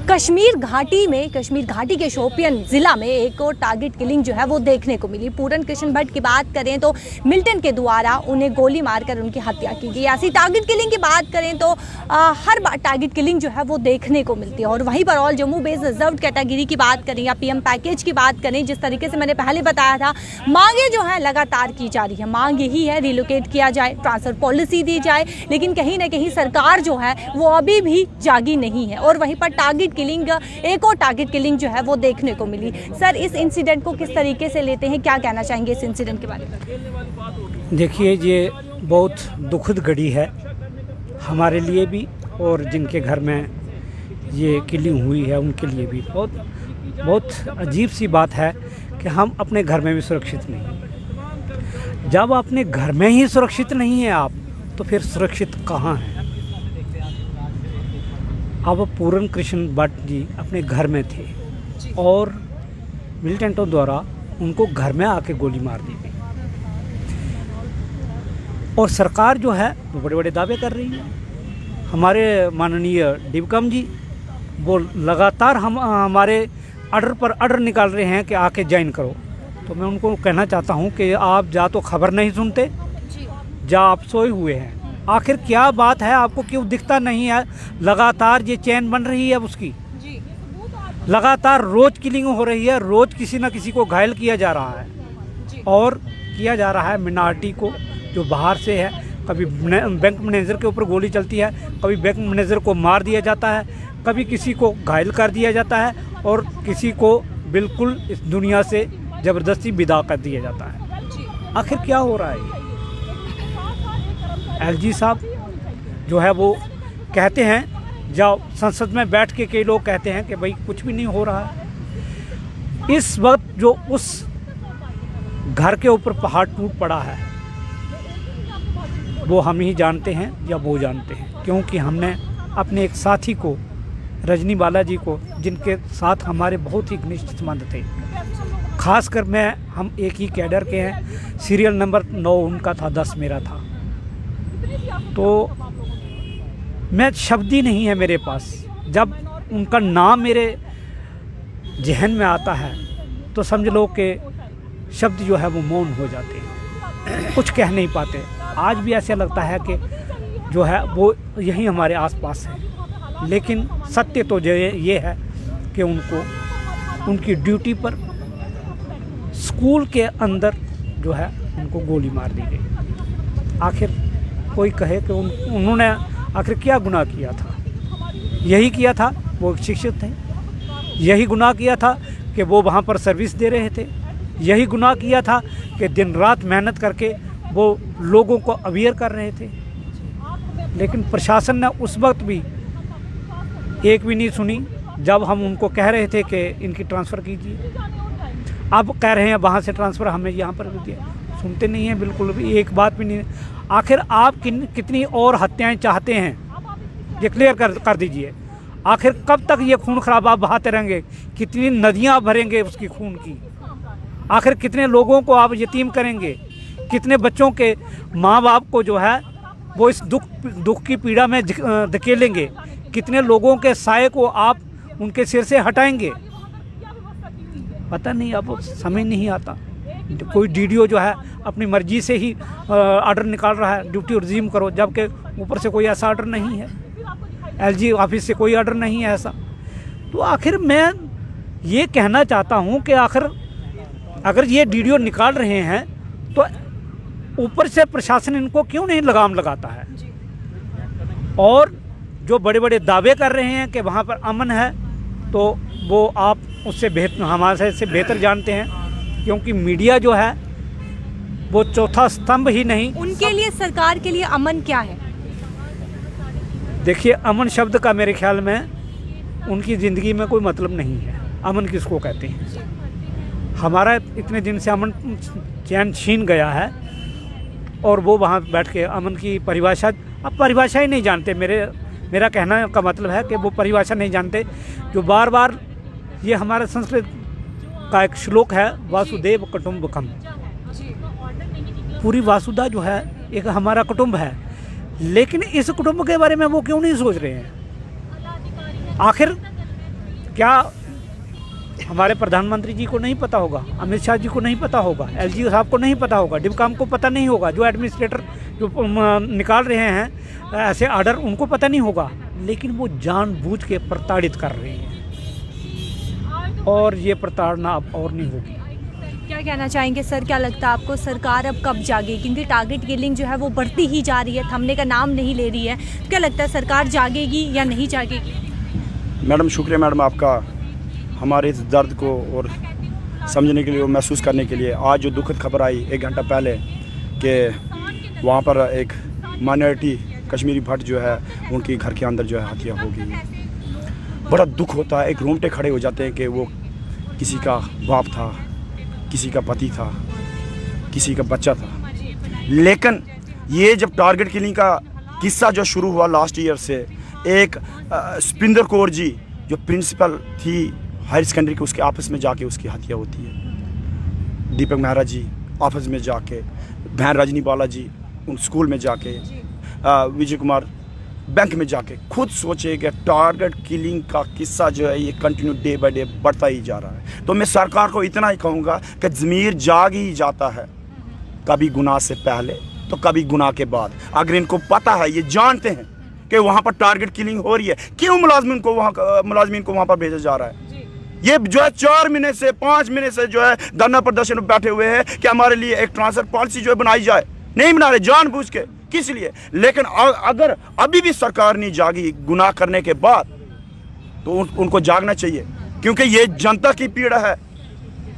कश्मीर घाटी के शोपियन जिला में एक और टारगेट किलिंग जो है वो देखने को मिली। पूरन कृष्ण भट्ट की बात करें तो मिल्टन के द्वारा उन्हें गोली मारकर उनकी हत्या की गई। ऐसी टारगेट किलिंग की बात करें तो हर बार टारगेट किलिंग जो है वो देखने को मिलती है। और वहीं पर all Jammu based reserve category की बात करें या पीएम पैकेज की बात करें, जिस तरीके से मैंने पहले बताया था, मांगे जो है लगातार की जा रही है। मांग यही है रिलोकेट किया जाए, ट्रांसफर पॉलिसी दी जाए, लेकिन कहीं ना कहीं सरकार जो है वो अभी भी जागी नहीं है। और वहीं पर टारगेट किलिंग, एक और टारगेट किलिंग जो है वो देखने को मिली। सर, इस इंसिडेंट को किस तरीके से लेते हैं, क्या कहना चाहेंगे इस इंसिडेंट के बारे में? देखिए, ये बहुत दुखद घड़ी है हमारे लिए भी और जिनके घर में ये किलिंग हुई है उनके लिए भी। बहुत अजीब सी बात है कि हम अपने घर में भी सुरक्षित नहीं। जब अपने घर में ही सुरक्षित नहीं है आप, तो फिर सुरक्षित कहाँ हैं? अब पूरन कृष्ण भट्ट जी अपने घर में थे और मिलिटेंटों द्वारा उनको घर में आके गोली मार दी गई। और सरकार जो है वो बड़े बड़े दावे कर रही है। हमारे माननीय डिवकम जी वो लगातार हमारे ऑर्डर पर ऑर्डर निकाल रहे हैं कि आके ज्वाइन करो। तो मैं उनको कहना चाहता हूं कि आप जा तो खबर नहीं सुनते, जा आप सोए हुए हैं। आखिर क्या बात है, आपको क्यों दिखता नहीं है? लगातार ये चैन बन रही है उसकी, लगातार रोज किलिंग हो रही है, रोज किसी न किसी को घायल किया जा रहा है। और किया जा रहा है मिनार्टी को जो बाहर से है। कभी बैंक मैनेजर के ऊपर गोली चलती है, कभी बैंक मैनेजर को मार दिया जाता है, कभी किसी को घायल कर दिया जाता है और किसी को बिल्कुल इस दुनिया से ज़बरदस्ती विदा कर दिया जाता है। आखिर क्या हो रहा है? एलजी साहब जो है वो कहते हैं, जाओ संसद में बैठ के कई लोग कहते हैं कि भाई कुछ भी नहीं हो रहा है। इस वक्त जो उस घर के ऊपर पहाड़ टूट पड़ा है वो हम ही जानते हैं या वो जानते हैं, क्योंकि हमने अपने एक साथी को, रजनी बालाजी को, जिनके साथ हमारे बहुत ही घनिष्ठ संबंध थे, खासकर हम एक ही कैडर के हैं, सीरियल नंबर 9 उनका था, 10 मेरा था। तो मैं शब्द ही नहीं है मेरे पास। जब उनका नाम मेरे जहन में आता है तो समझ लो कि शब्द जो है वो मौन हो जाते हैं, कुछ कह नहीं पाते। आज भी ऐसा लगता है कि जो है वो यही हमारे आसपास है। लेकिन सत्य तो ये है कि उनकी ड्यूटी पर स्कूल के अंदर जो है उनको गोली मार दी गई। आखिर कोई कहे कि उन्होंने आखिर क्या गुनाह किया था? यही किया था, वो शिक्षक थे। यही गुनाह किया था कि वो वहाँ पर सर्विस दे रहे थे। यही गुनाह किया था कि दिन रात मेहनत करके वो लोगों को अवेयर कर रहे थे। लेकिन प्रशासन ने उस वक्त भी एक भी नहीं सुनी जब हम उनको कह रहे थे कि इनकी ट्रांसफ़र कीजिए। अब कह रहे हैं वहाँ से ट्रांसफ़र हमें यहाँ पर दिया। सुनते नहीं हैं बिल्कुल भी, एक बात भी नहीं। आखिर आप कितनी और हत्याएं चाहते हैं, ये क्लियर कर दीजिए। आखिर कब तक ये खून खराबा बहाते रहेंगे? कितनी नदियाँ भरेंगे उसकी खून की? आखिर कितने लोगों को आप यतीम करेंगे? कितने बच्चों के माँ बाप को जो है वो इस दुख की पीड़ा में धकेलेंगे? कितने लोगों के साये को आप उनके सिर से हटाएंगे? पता नहीं, अब समझ नहीं आता। कोई डीडीओ जो है अपनी मर्जी से ही ऑर्डर निकाल रहा है, ड्यूटी रिज्यूम करो, जबकि ऊपर से कोई ऐसा ऑर्डर नहीं है, एलजी ऑफिस से कोई ऑर्डर नहीं है ऐसा। तो आखिर मैं ये कहना चाहता हूँ कि आखिर अगर ये डीडीओ निकाल रहे हैं तो ऊपर से प्रशासन इनको क्यों नहीं लगाम लगाता है? और जो बड़े बड़े दावे कर रहे हैं कि वहाँ पर अमन है, तो वो आप उससे हमारे से बेहतर जानते हैं, क्योंकि मीडिया जो है वो चौथा स्तंभ ही नहीं। उनके लिए, सरकार के लिए अमन क्या है? देखिए, अमन शब्द का मेरे ख्याल में उनकी ज़िंदगी में कोई मतलब नहीं है। अमन किसको कहते हैं? हमारा इतने दिन से अमन चैन छीन गया है और वो वहाँ बैठ के अमन की परिभाषा, अब परिभाषा ही नहीं जानते। मेरा कहना का मतलब है कि वो परिभाषा नहीं जानते। जो बार बार ये हमारे संस्कृत का एक श्लोक है, वासुदेव कुटुंबकम। पूरी वासुदा जो है एक हमारा कुटुंब है, लेकिन इस कुटुंब के बारे में वो क्यों नहीं सोच रहे हैं? आखिर क्या हमारे प्रधानमंत्री जी को नहीं पता होगा, अमित शाह जी को नहीं पता होगा, एलजी साहब को नहीं पता होगा, डिबकाम को पता नहीं होगा, जो एडमिनिस्ट्रेटर जो निकाल रहे हैं ऐसे आर्डर उनको पता नहीं होगा, लेकिन वो जानबूझ के प्रताड़ित कर रहे हैं और ये प्रताड़ना अब और नहीं होगी। क्या कहना चाहेंगे सर, क्या लगता है आपको सरकार अब कब जागेगी? क्योंकि टारगेट किलिंग जो है वो बढ़ती ही जा रही है, थमने का नाम नहीं ले रही है। क्या लगता है सरकार जागेगी या नहीं जागेगी? मैडम शुक्रिया मैडम आपका हमारे इस दर्द को और समझने के लिए और महसूस करने के लिए। आज जो दुखद खबर आई 1 घंटा पहले कि वहाँ पर एक माइनॉरिटी कश्मीरी भट्ट जो है उनकी घर के अंदर जो है हत्या हो गई है, बड़ा दुख होता है। एक रोंगटे खड़े हो जाते हैं कि वो किसी का बाप था, किसी का पति था, किसी का बच्चा था। लेकिन ये जब टारगेट किलिंग का किस्सा जो शुरू हुआ लास्ट ईयर से, एक स्पिंदर कौर जी जो प्रिंसिपल थी हायर सेकेंडरी के, उसके ऑफिस में जाके उसकी हत्या होती है। दीपक मेहरा जी ऑफिस में जाके, बहन रजनी बाला जी उन स्कूल में जाके, विजय कुमार बैंक में जाके। खुद सोचे कि टारगेट किलिंग का किस्सा जो है ये कंटिन्यू डे बाय डे बढ़ता ही जा रहा है। तो मैं सरकार को इतना ही कहूँगा कि ज़मीर जाग ही जाता है, कभी गुनाह से पहले तो कभी गुनाह के बाद। अगर इनको पता है, ये जानते हैं कि वहाँ पर टारगेट किलिंग हो रही है, क्यों मुलाजमीन को वहाँ पर भेजा जा रहा है? ये जो है 4 महीने से 5 महीने से जो है धरना प्रदर्शन में बैठे हुए हैं कि हमारे लिए एक ट्रांसफर पॉलिसी जो है बनाई जाए। नहीं बना रहे, जानबूझ के, किस लिए? लेकिन अगर अभी भी सरकार नहीं जागी गुनाह करने के बाद, तो उनको जागना चाहिए, क्योंकि ये जनता की पीड़ा है,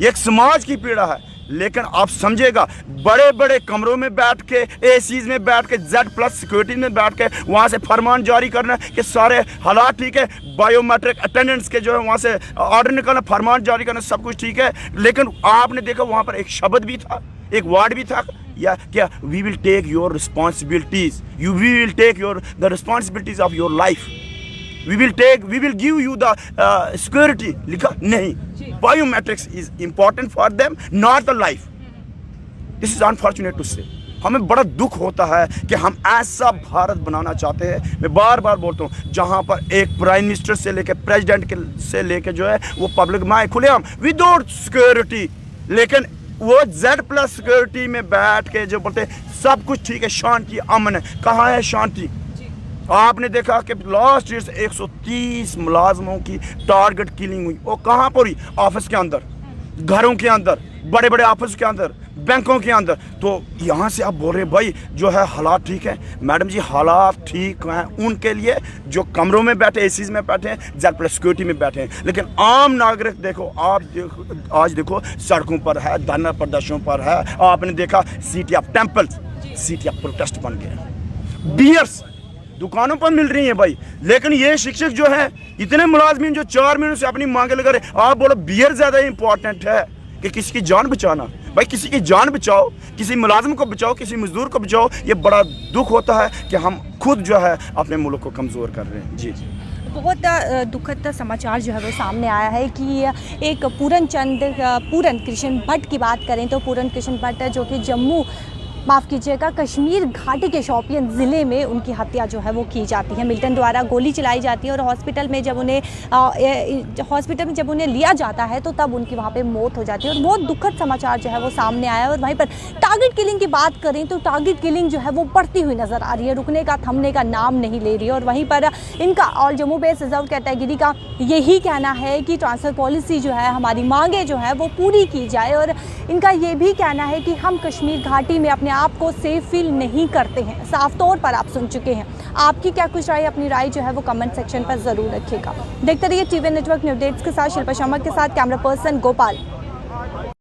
ये एक समाज की पीड़ा है। लेकिन आप समझेगा, बड़े बड़े कमरों में बैठ के, एसीज में बैठ के, Z+ सिक्योरिटी में बैठ के वहाँ से फरमान जारी करना कि सारे हालात ठीक है, बायोमेट्रिक अटेंडेंस के जो है वहाँ से ऑर्डर निकालना, फरमान जारी करना, सब कुछ ठीक है। लेकिन आपने देखा वहाँ पर एक शब्द भी था, एक वर्ड भी था, या क्या, we will take your responsibilities, we will take the responsibilities of your life, we will give you the security. लिखा नहीं, biometrics is important for them, not the life. This is unfortunate to say. हमें बड़ा दुख होता है कि हम ऐसा भारत बनाना चाहते हैं। मैं बार बार बोलता हूँ, जहाँ पर एक प्राइम मिनिस्टर से लेके प्रेसिडेंट के से लेके जो है वो पब्लिक में खुलेआम विदाउट सिक्योरिटी, लेकिन वो Z+ सिक्योरिटी में बैठ के जो बोलते हैं सब कुछ ठीक है, शांति अमन है। कहाँ है शांति? आपने देखा कि लास्ट ईयर से 130 मुलाजमों की टारगेट किलिंग हुई। वो कहाँ पर हुई? ऑफिस के अंदर, घरों के अंदर, बड़े बड़े ऑफिस के अंदर, बैंकों के अंदर। तो यहाँ से आप बोल रहे हैं भाई जो है हालात ठीक है। मैडम जी हालात ठीक हैं उनके लिए जो कमरों में बैठे, एसीज में बैठे हैं, Z+ सिक्योरिटी में बैठे हैं। लेकिन आम नागरिक देखो, आप आज देखो सड़कों पर है, धरना प्रदर्शनों पर है। आपने देखा city of temples, city of protest बन गए। बियर्स दुकानों पर मिल रही हैं भाई। लेकिन ये शिक्षक जो है, इतने मुलाजमीन जो 4 महीनों से अपनी मांगे लगा रहे, आप बोलो बियर ज़्यादा इंपॉर्टेंट है कि किसी की जान बचाना? भाई किसी की जान बचाओ, किसी मुलाजिम को बचाओ, किसी मजदूर को बचाओ। ये बड़ा दुख होता है कि हम खुद जो है अपने मुल्क को कमज़ोर कर रहे हैं। जी बहुत दुखद समाचार जो है वो सामने आया है कि एक पूरन कृष्ण भट्ट की बात करें तो पूरन कृष्ण भट्ट जो कि माफ़ कीजिएगा कश्मीर घाटी के शोपियान ज़िले में उनकी हत्या जो है वो की जाती है। मिल्टन द्वारा गोली चलाई जाती है और हॉस्पिटल में जब उन्हें लिया जाता है तो तब उनकी वहाँ पे मौत हो जाती है। और बहुत दुखद समाचार जो है वो सामने आया। और वहीं पर टारगेट किलिंग की बात करें तो टारगेट किलिंग जो है वो बढ़ती हुई नज़र आ रही है, रुकने का, थमने का नाम नहीं ले रही है। और वहीं पर इनका all Jammu based reserve category का यही कहना है कि ट्रांसफ़र पॉलिसी जो है, हमारी मांगें जो है वो पूरी की जाए। और इनका ये भी कहना है कि हम कश्मीर घाटी में अपने आप को सेफ फील नहीं करते हैं। साफ तौर पर आप सुन चुके हैं। आपकी क्या कुछ राय, अपनी राय जो है वो कमेंट सेक्शन पर ज़रूर रखिएगा। देखते रहिए टीवी नेटवर्क न्यूज़ अपडेट्स के साथ शिल्पा शर्मा के साथ कैमरा पर्सन गोपाल।